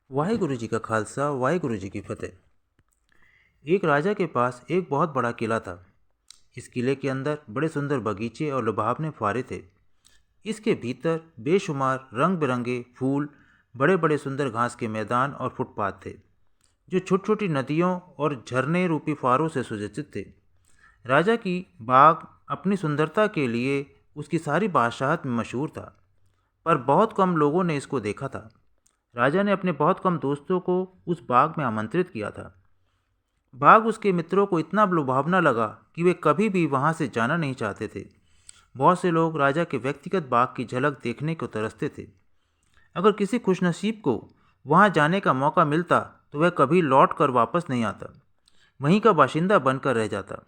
वाहिगुरु जी का खालसा वाहिगुरु जी की फतेह। एक राजा के पास एक बहुत बड़ा किला था। इस किले के अंदर बड़े सुंदर बगीचे और लुभावने फुहारे थे। इसके भीतर बेशुमार रंग बिरंगे फूल, बड़े बड़े सुंदर घास के मैदान और फुटपाथ थे जो छोटी छोटी नदियों और झरने रूपी फुहारों से सुसज्जित थे। राजा की बाग अपनी सुंदरता के लिए उसकी सारी बादशाहत में मशहूर था, पर बहुत कम लोगों ने इसको देखा था। राजा ने अपने बहुत कम दोस्तों को उस बाग में आमंत्रित किया था। बाग उसके मित्रों को इतना लुभावना लगा कि वे कभी भी वहां से जाना नहीं चाहते थे। बहुत से लोग राजा के व्यक्तिगत बाग की झलक देखने को तरसते थे। अगर किसी खुशनसीब को वहां जाने का मौका मिलता तो वह कभी लौट कर वापस नहीं आता, वहीं का बाशिंदा बनकर रह जाता।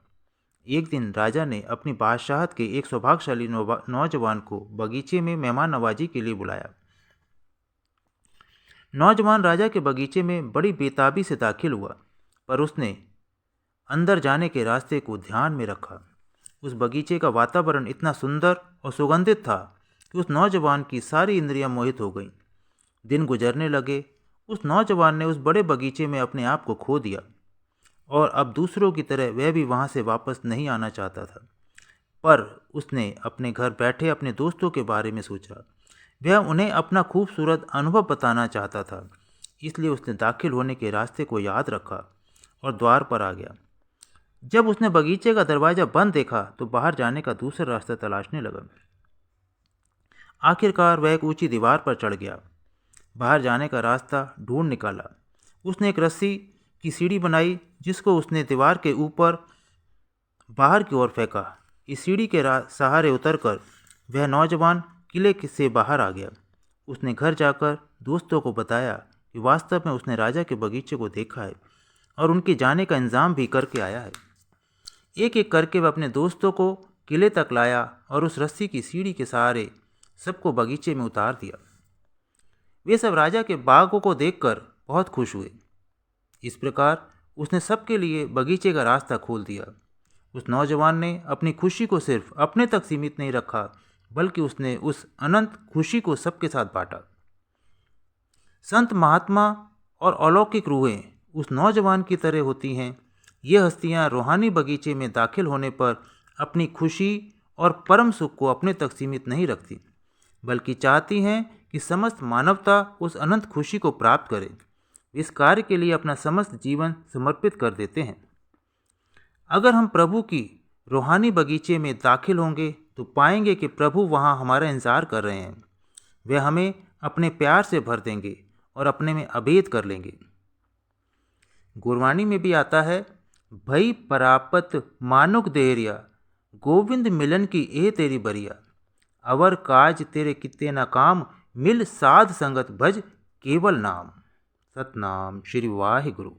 एक दिन राजा ने अपनी बादशाहत के एक सौभाग्यशाली नौजवान को बगीचे में मेहमान नवाजी के लिए बुलाया। नौजवान राजा के बगीचे में बड़ी बेताबी से दाखिल हुआ, पर उसने अंदर जाने के रास्ते को ध्यान में रखा। उस बगीचे का वातावरण इतना सुंदर और सुगंधित था कि उस नौजवान की सारी इंद्रियां मोहित हो गईं। दिन गुजरने लगे। उस नौजवान ने उस बड़े बगीचे में अपने आप को खो दिया और अब दूसरों की तरह वह भी वहां से वापस नहीं आना चाहता था। पर उसने अपने घर बैठे अपने दोस्तों के बारे में सोचा। वह उन्हें अपना खूबसूरत अनुभव बताना चाहता था, इसलिए उसने दाखिल होने के रास्ते को याद रखा और द्वार पर आ गया। जब उसने बगीचे का दरवाज़ा बंद देखा तो बाहर जाने का दूसरा रास्ता तलाशने लगा। आखिरकार वह एक ऊंची दीवार पर चढ़ गया। बाहर जाने का रास्ता ढूंढ निकाला। उसने एक रस्सी की सीढ़ी बनाई जिसको उसने दीवार के ऊपर बाहर की ओर फेंका। इस सीढ़ी के सहारे उतरकर वह नौजवान किले से बाहर आ गया। उसने घर जाकर दोस्तों को बताया कि वास्तव में उसने राजा के बगीचे को देखा है और उनके जाने का इंतजाम भी करके आया है। एक एक करके वह अपने दोस्तों को किले तक लाया और उस रस्सी की सीढ़ी के सहारे सबको बगीचे में उतार दिया। वे सब राजा के बागों को देखकर बहुत खुश हुए। इस प्रकार उसने सबके लिए बगीचे का रास्ता खोल दिया। उस नौजवान ने अपनी खुशी को सिर्फ अपने तक सीमित नहीं रखा, बल्कि उसने उस अनंत खुशी को सबके साथ बांटा। संत, महात्मा और अलौकिक रूहें उस नौजवान की तरह होती हैं। ये हस्तियां रूहानी बगीचे में दाखिल होने पर अपनी खुशी और परम सुख को अपने तक सीमित नहीं रखती, बल्कि चाहती हैं कि समस्त मानवता उस अनंत खुशी को प्राप्त करे। इस कार्य के लिए अपना समस्त जीवन समर्पित कर देते हैं। अगर हम प्रभु की रूहानी बगीचे में दाखिल होंगे तो पाएंगे कि प्रभु वहाँ हमारा इंतजार कर रहे हैं। वे हमें अपने प्यार से भर देंगे और अपने में अभेद कर लेंगे। गुरबानी में भी आता है, भई परापत मानुक देहरिया, गोविंद मिलन की ए तेरी बरिया, अवर काज तेरे किते न काम, मिल साध संगत भज केवल नाम। सतनाम श्री वाहिगुरु।